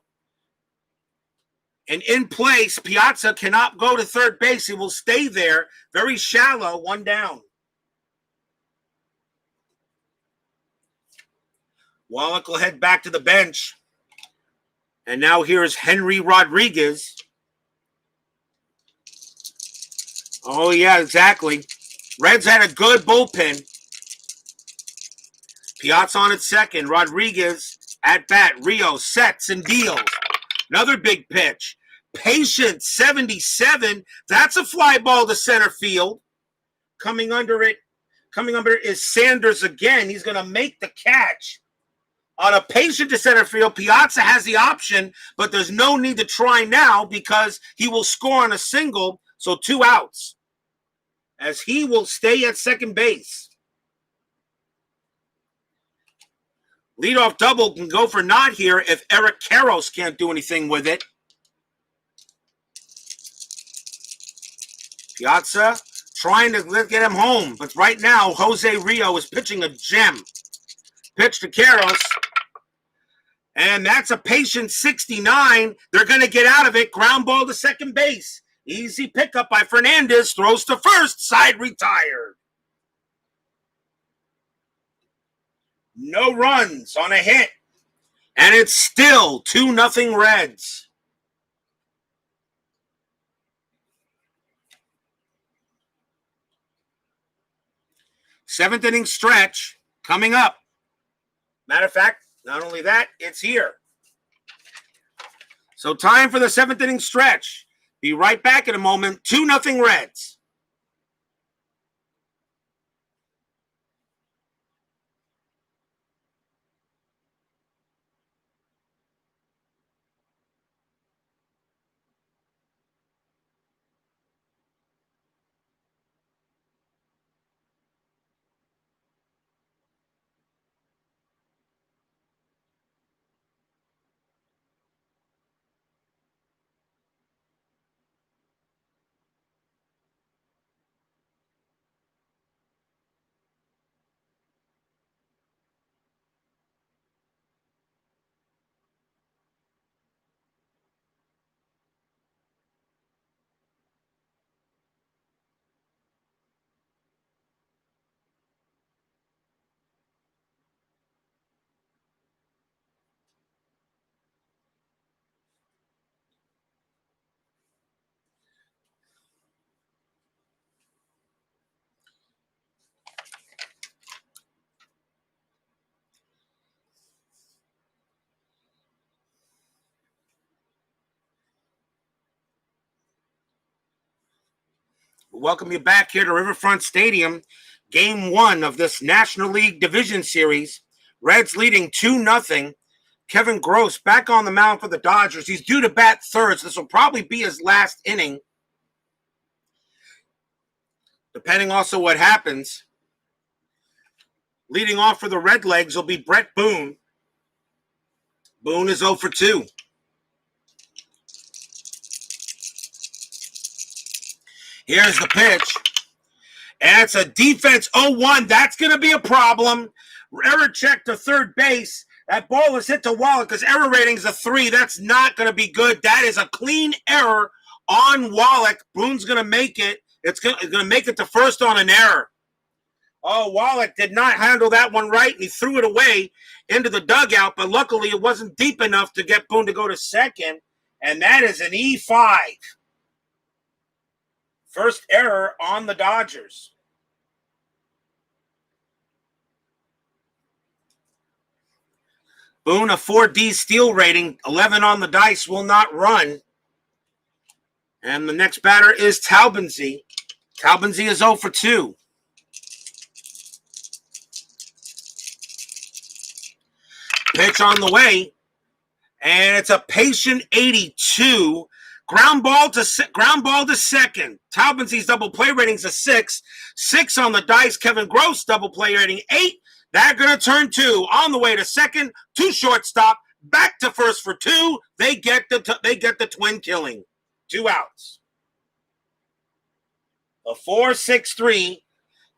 And in place, Piazza cannot go to third base. He will stay there. Very shallow, 1 down. Wallach will head back to the bench. And now here's Henry Rodriguez. Oh, yeah, exactly. Reds had a good bullpen. Piazza on at second. Rodriguez at bat. Rijo sets and deals. Another big pitch. Patient 77. That's a fly ball to center field. Coming under it is Sanders again. He's going to make the catch. On a patient to center field, Piazza has the option, but there's no need to try now because he will score on a single, so 2 outs. As he will stay at second base. Leadoff double can go for naught here if Eric Karros can't do anything with it. Piazza trying to get him home, but right now Jose Rijo is pitching a gem. Pitch to Karros. And that's a patient 69. They're going to get out of it. Ground ball to second base. Easy pickup by Fernandez. Throws to first. Side retired. No runs on a hit. And it's still 2-0 Reds. Seventh inning stretch coming up. Matter of fact, not only that, it's here. So time for the 7th inning stretch. Be right back in a moment. 2-0 Reds. Welcome you back here to Riverfront Stadium. Game 1 of this National League Division Series. Reds leading 2-0. Kevin Gross back on the mound for the Dodgers. He's due to bat third, so this will probably be his last inning. Depending also what happens. Leading off for the Redlegs will be Brett Boone. Boone is 0 for 2. Here's the pitch. And it's a defense 0-1. That's going to be a problem. Error check to third base. That ball is hit to Wallach because error rating is a 3. That's not going to be good. That is a clean error on Wallach. Boone's going to make it. It's going to make it to first on an error. Oh, Wallach did not handle that one right, and he threw it away into the dugout, but luckily it wasn't deep enough to get Boone to go to second, and that is an E5. First error on the Dodgers. Boone, a 4D steal rating, 11 on the dice, will not run. And the next batter is Talbinzy. Talbinzy is 0 for 2. Pitch on the way, and it's a patient 82. Ground ball to second. Talbinzy's double play rating's a 6. 6 on the dice. Kevin Gross double play rating 8. They're going to turn 2 on the way to second, to shortstop, back to first for 2. They get the twin killing. 2 outs. A 4-6-3,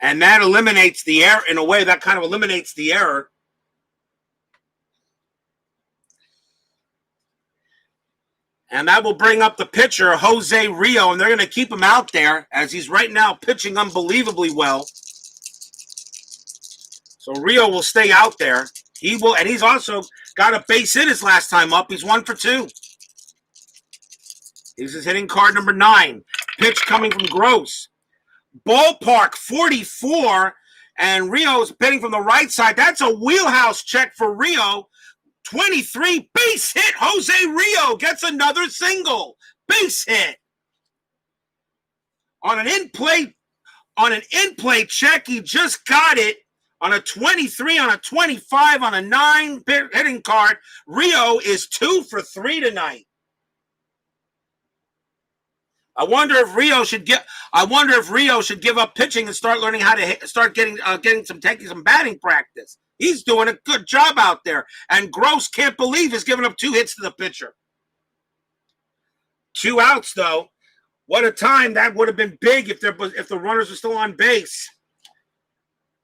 and that eliminates the error. In a way, that kind of eliminates the error. And that will bring up the pitcher, Jose Rijo, and they're going to keep him out there as he's right now pitching unbelievably well. So Rijo will stay out there. He will, and he's also got a base hit his last time up. He's 1 for 2. This is hitting card number 9. Pitch coming from Gross. Ballpark 44, and Rio's pitching from the right side. That's a wheelhouse check for Rijo. 23, base hit. Jose Rijo gets another single. Base hit. On an in-play check, he just got it. On a 23, on a 25, on a 9 hitting card. Rijo is 2 for 3 tonight. I wonder if Rijo should give up pitching and start learning how to start taking some batting practice. He's doing a good job out there. And Gross can't believe he's giving up 2 hits to the pitcher. 2 outs, though. What a time. That would have been big if the runners were still on base.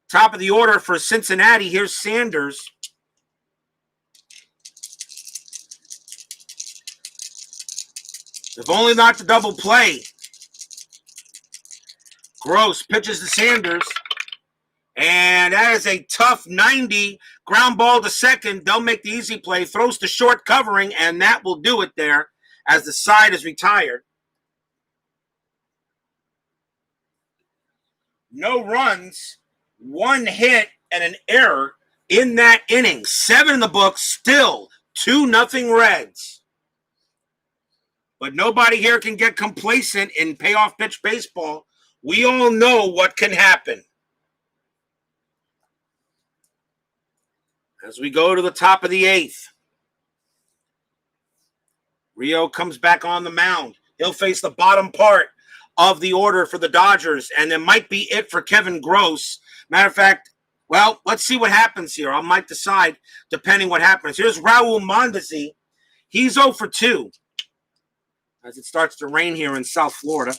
Top of the order for Cincinnati. Here's Sanders. If only not to double play. Gross pitches to Sanders. And that is a tough 90. Ground ball to second. They'll make the easy play. Throws to short covering, and that will do it there as the side is retired. No runs, 1 hit, and an error in that inning. 7 in the book, still 2-0 Reds. But nobody here can get complacent in payoff pitch baseball. We all know what can happen. As we go to the top of the 8th, Rijo comes back on the mound. He'll face the bottom part of the order for the Dodgers, and it might be it for Kevin Gross. Matter of fact, well, let's see what happens here. I might decide depending what happens. Here's Raul Mondesi. He's 0 for 2 as it starts to rain here in South Florida.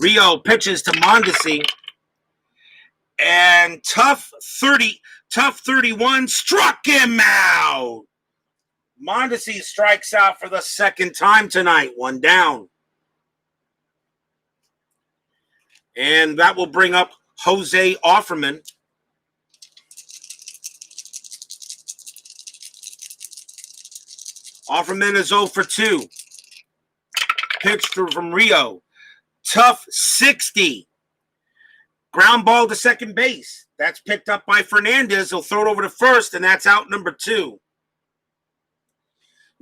Rijo pitches to Mondesi. And tough 31 struck him out. Mondesi strikes out for the second time tonight. 1 down. And that will bring up Jose Offerman. Offerman is 0 for 2. Pitch from Rijo. Tough 60. Ground ball to second base. That's picked up by Fernandez. He'll throw it over to first, and that's out number 2.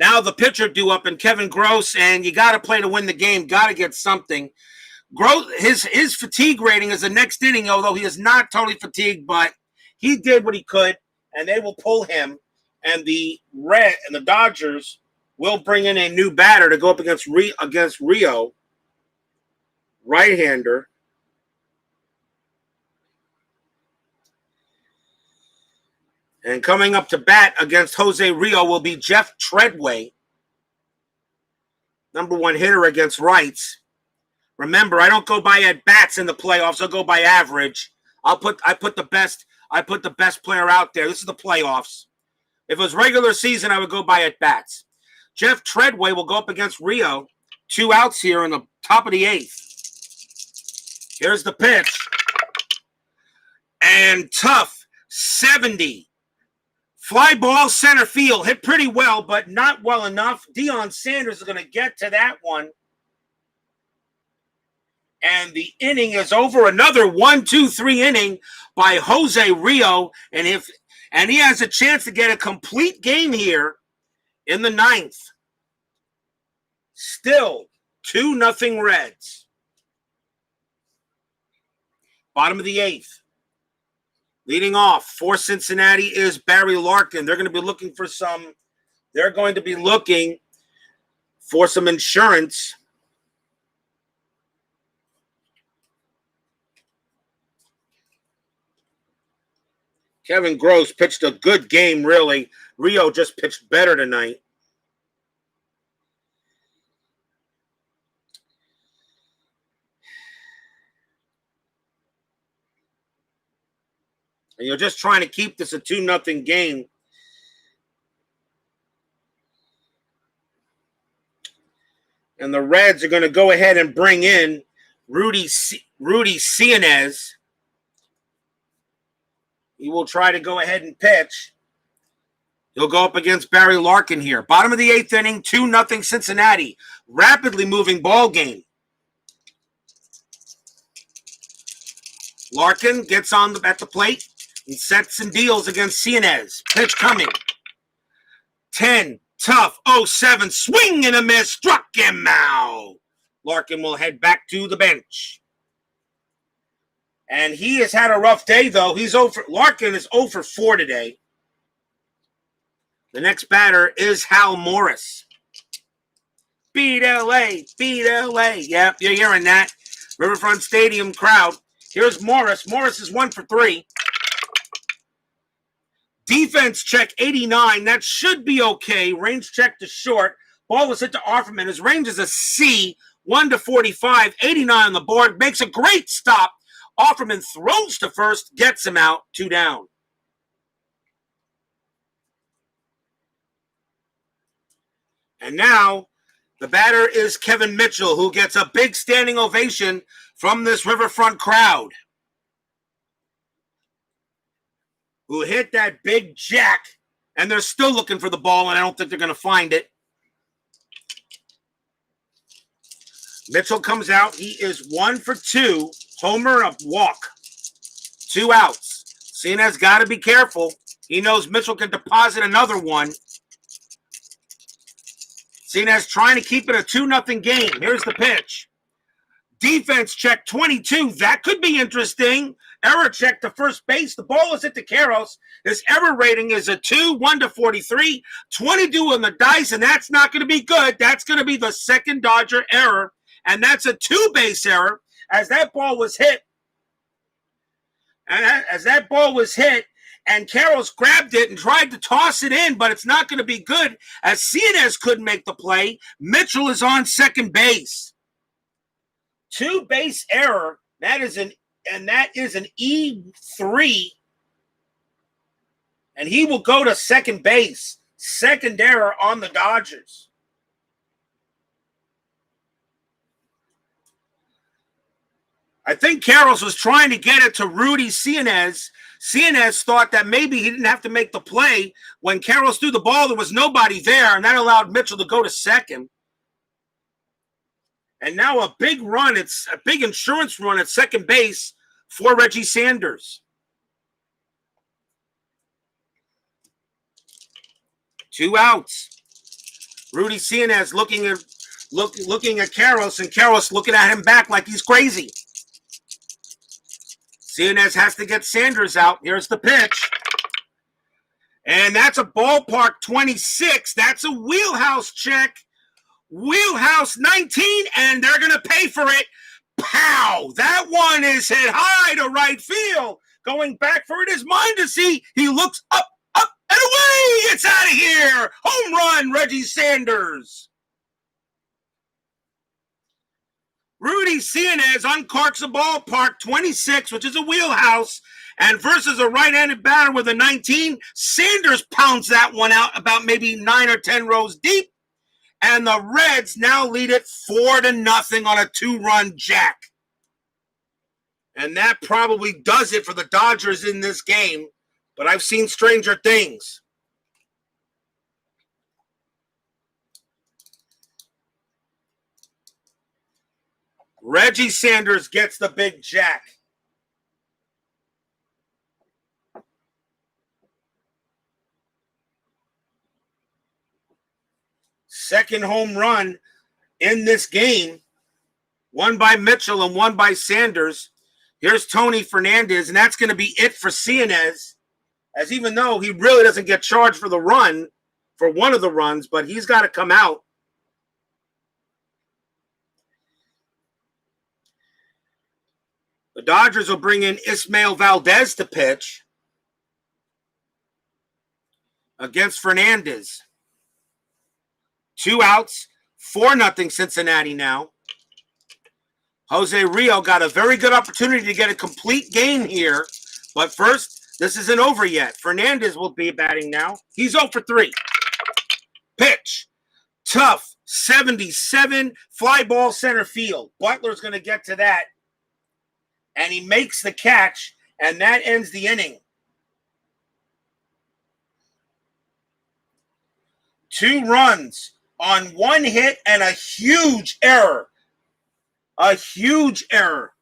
Now the pitcher due up, and Kevin Gross, and you got to play to win the game. Got to get something. Gross, his fatigue rating is the next inning, although he is not totally fatigued, but he did what he could, and they will pull him. And the Dodgers will bring in a new batter to go up against Rijo, right-hander. And coming up to bat against Jose Rijo will be Jeff Treadway, number one hitter against rights. Remember, I don't go by at bats in the playoffs. I'll go by average. I put the best player out there. This is the playoffs. If it was regular season, I would go by at bats. Jeff Treadway will go up against Rijo. 2 outs here in the top of the 8th. Here's the pitch. And tough 70. Fly ball center field. Hit pretty well, but not well enough. Dion Sanders is going to get to that one. And the inning is over. Another 1-2-3 inning by Jose Rijo. And he has a chance to get a complete game here in the 9th. Still 2-0 Reds. Bottom of the 8th. Leading off for Cincinnati is Barry Larkin. They're going to be looking for some insurance. Kevin Gross pitched a good game, really. Rijo just pitched better tonight. And you're just trying to keep this a 2-0 game. And the Reds are going to go ahead and bring in Rudy CIN. He will try to go ahead and pitch. He'll go up against Barry Larkin here. Bottom of the 8th inning, 2-0 Cincinnati. Rapidly moving ball game. Larkin gets at the plate and sets and deals against CIN. Pitch coming. 10, tough, 0-7, swing and a miss, struck him out. Larkin will head back to the bench. And he has had a rough day, though. Larkin is 0 for 4 today. The next batter is Hal Morris. Beat LA, beat LA. Yep, you're hearing that. Riverfront Stadium crowd. Here's Morris. Morris is 1 for 3. Defense check 89. That should be okay. Range check to short. Ball was hit to Offerman. His range is a C. 1-45. 89 on the board. Makes a great stop. Offerman throws to first. Gets him out. 2 down. And now the batter is Kevin Mitchell, who gets a big standing ovation from this Riverfront crowd, who hit that big jack, and they're still looking for the ball, and I don't think they're going to find it. Mitchell comes out. He is 1 for 2. Homer and a walk. 2 outs. CIN's got to be careful. He knows Mitchell can deposit another one. CIN's trying to keep it a 2-0 game. Here's the pitch. Defense check 22. That could be interesting. Error check to first base. The ball is hit to Karros. His error rating is a 2, 1-43, 22 on the dice, and that's not going to be good. That's going to be the second Dodger error, and that's a 2-base error as that ball was hit. And and Karros grabbed it and tried to toss it in, but it's not going to be good as CIN couldn't make the play. Mitchell is on second base. 2-base error. That is an E3. And he will go to second base. Second error on the Dodgers. I think Karros was trying to get it to Rudy CIN. CIN thought that maybe he didn't have to make the play. When Karros threw the ball, there was nobody there, and that allowed Mitchell to go to second. And now a big run. It's a big insurance run at second base for Reggie Sanders. 2 outs. Rudy Cincinnati looking at Karros, and Karros looking at him back like he's crazy. Cincinnati has to get Sanders out. Here's the pitch. And that's a ballpark 26. That's a wheelhouse check. Wheelhouse 19, and they're going to pay for it. Pow! That one is hit high to right field. Going back for it is mine to see. He looks up, and away! It's out of here! Home run, Reggie Sanders. Rudy Cincinnati uncorks a ballpark 26, which is a wheelhouse, and versus a right-handed batter with a 19, Sanders pounds that one out about maybe 9 or 10 rows deep, and the Reds now lead it 4-0 on a 2-run jack. And that probably does it for the Dodgers in this game, but I've seen stranger things. Reggie Sanders gets the big jack. Second home run in this game, one by Mitchell and one by Sanders. Here's Tony Fernandez, and that's going to be it for Cincinnati, as even though he really doesn't get charged for the run, for one of the runs, but he's got to come out. The Dodgers will bring in Ismael Valdez to pitch against Fernandez. 2 outs, 4-0 Cincinnati now. Jose Rijo got a very good opportunity to get a complete game here. But first, this isn't over yet. Fernandez will be batting now. He's 0 for 3. Pitch. Tough. 77. Fly ball center field. Butler's going to get to that. And he makes the catch. And that ends the inning. 2 runs on 1 hit and a huge error. A huge error.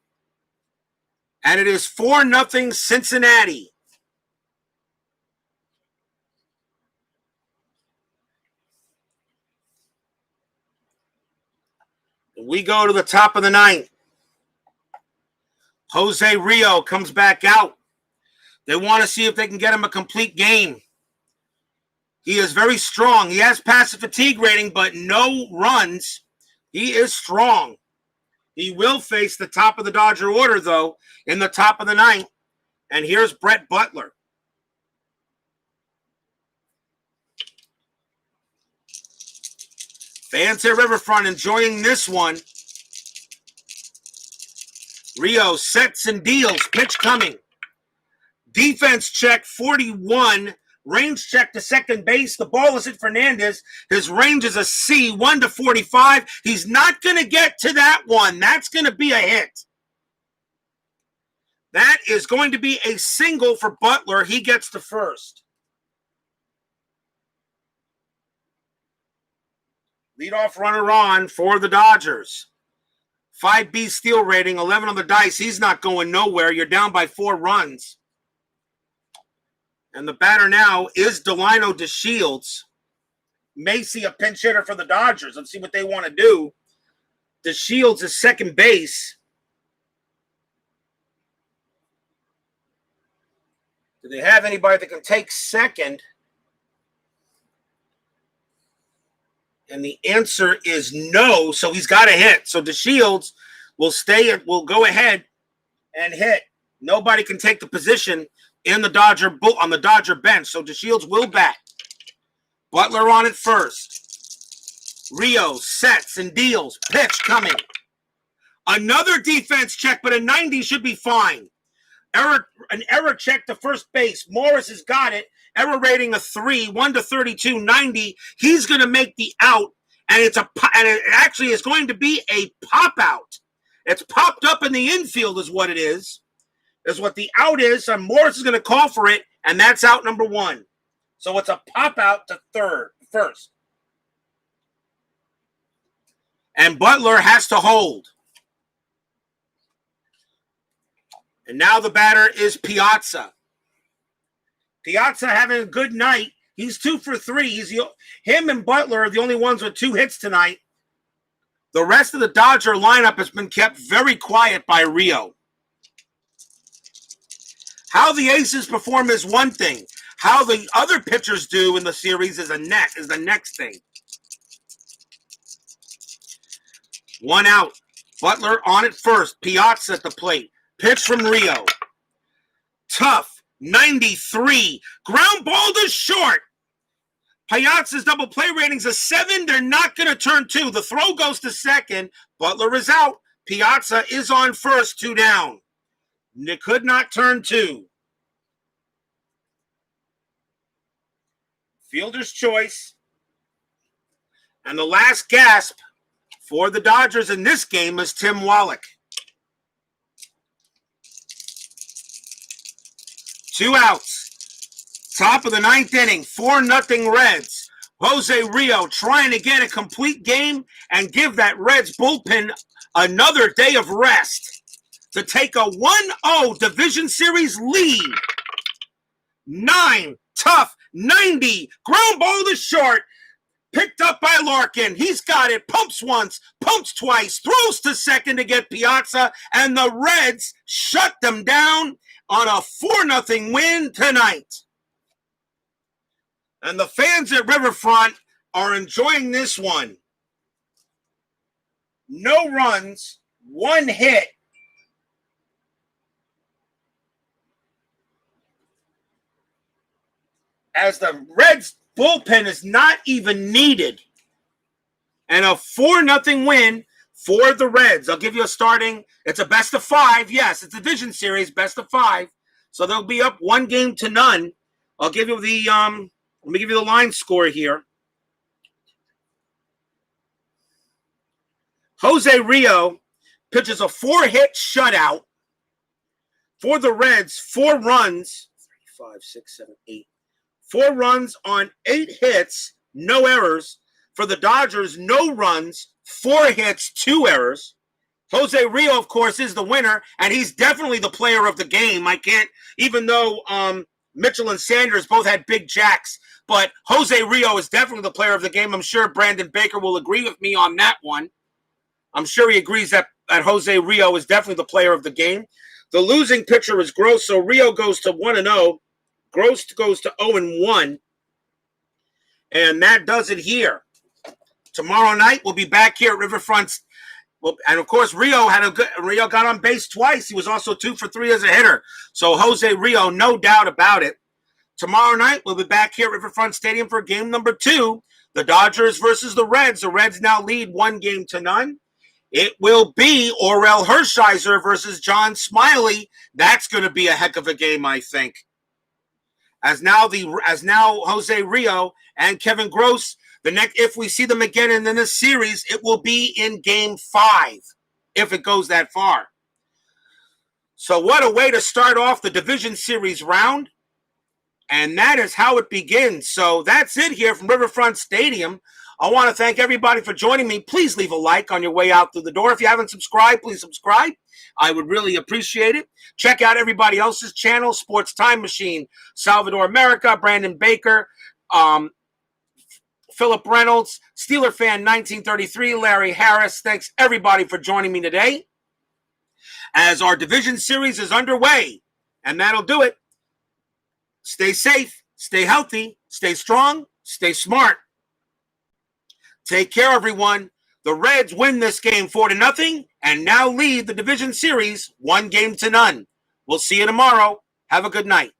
And it is 4-0 Cincinnati. We go to the top of the 9th. Jose Rijo comes back out. They want to see if they can get him a complete game. He is very strong. He has passive fatigue rating, but no runs. He is strong. He will face the top of the Dodger order, though, in the top of the 9th. And here's Brett Butler. Fans at Riverfront enjoying this one. Rijo sets and deals. Pitch coming. Defense check 41. Range check to second base. The ball is at Fernandez. His range is a C, 1-45. He's not going to get to that one. That's going to be a hit. That is going to be a single for Butler. He gets to first. Leadoff runner on for the Dodgers. 5B steal rating, 11 on the dice. He's not going nowhere. You're down by 4 runs. And the batter now is Delino DeShields. May see a pinch hitter for the Dodgers. Let's see what they want to do. DeShields is second base. Do they have anybody that can take second? And the answer is no, so he's got to hit. So DeShields will go ahead and hit. Nobody can take the position in the on the Dodger bench. So DeShields will bat. Butler on it first. Rijo sets and deals. Pitch coming. Another defense check, but a 90 should be fine. An error check to first base. Morris has got it. Error rating a 3, 1-32, 90. He's going to make the out, and it actually is going to be a pop out. It's popped up in the infield is what it is. Is what the out is, and Morris is going to call for it, and that's out number 1. So it's a pop out to first. And Butler has to hold. And now the batter is Piazza. Piazza having a good night. He's 2 for 3. Him and Butler are the only ones with 2 hits tonight. The rest of the Dodger lineup has been kept very quiet by Rijo. How the Aces perform is one thing. How the other pitchers do in the series is the next thing. 1 out. Butler on at first. Piazza at the plate. Pitch from Rijo. Tough. 93. Ground ball to short. Piazza's double play rating's a 7. They're not going to turn 2. The throw goes to second. Butler is out. Piazza is on first. 2 down. They could not turn 2. Fielder's choice. And the last gasp for the Dodgers in this game is Tim Wallach. 2 outs. Top of the 9th inning. 4-0 Reds. Jose Rijo trying to get a complete game and give that Reds bullpen another day of rest to take a 1-0 division series lead. 9, tough, 90, ground ball to short, picked up by Larkin. He's got it, pumps once, pumps twice, throws to second to get Piazza, and the Reds shut them down on a 4-0 win tonight. And the fans at Riverfront are enjoying this one. No runs, 1 hit. As the Reds bullpen is not even needed. And a 4-0 win for the Reds. I'll give you a starting. It's a best of 5. Yes, it's a division series, best of 5. So they'll be up 1-0. I'll give you the let me give you the line score here. Jose Rijo pitches a 4-hit shutout for the Reds. 4 runs. 3, 5, 6, 7, 8. 4 runs on 8 hits, no errors. For the Dodgers, no runs, 4 hits, 2 errors. Jose Rijo, of course, is the winner, and he's definitely the player of the game. I can't, even though Mitchell and Sanders both had big jacks, but Jose Rijo is definitely the player of the game. I'm sure Brandon Baker will agree with me on that one. I'm sure he agrees that Jose Rijo is definitely the player of the game. The losing pitcher is Gross, so Rijo goes to 1-0. Gross goes to 0-1. And that does it here. Tomorrow night, we'll be back here at Riverfront. Well, and of course, Rijo got on base twice. He was also 2 for 3 as a hitter. So Jose Rijo, no doubt about it. Tomorrow night, we'll be back here at Riverfront Stadium for game number 2. The Dodgers versus the Reds. The Reds now lead 1-0. It will be Orel Hershiser versus John Smiley. That's going to be a heck of a game, I think. As now Jose Rijo and Kevin Gross, if we see them again in this series, it will be in game 5, if it goes that far. So what a way to start off the division series round. And that is how it begins. So that's it here from Riverfront Stadium. I want to thank everybody for joining me. Please leave a like on your way out through the door. If you haven't subscribed, please subscribe. I would really appreciate it. Check out everybody else's channel, Sports Time Machine, Salvador America, Brandon Baker, Philip Reynolds, Steeler Fan 1933, Larry Harris. Thanks everybody for joining me today as our division series is underway. And that'll do it. Stay safe, stay healthy, stay strong, stay smart. Take care, everyone. The Reds win this game 4-0 and now lead the division series 1-0. We'll see you tomorrow. Have a good night.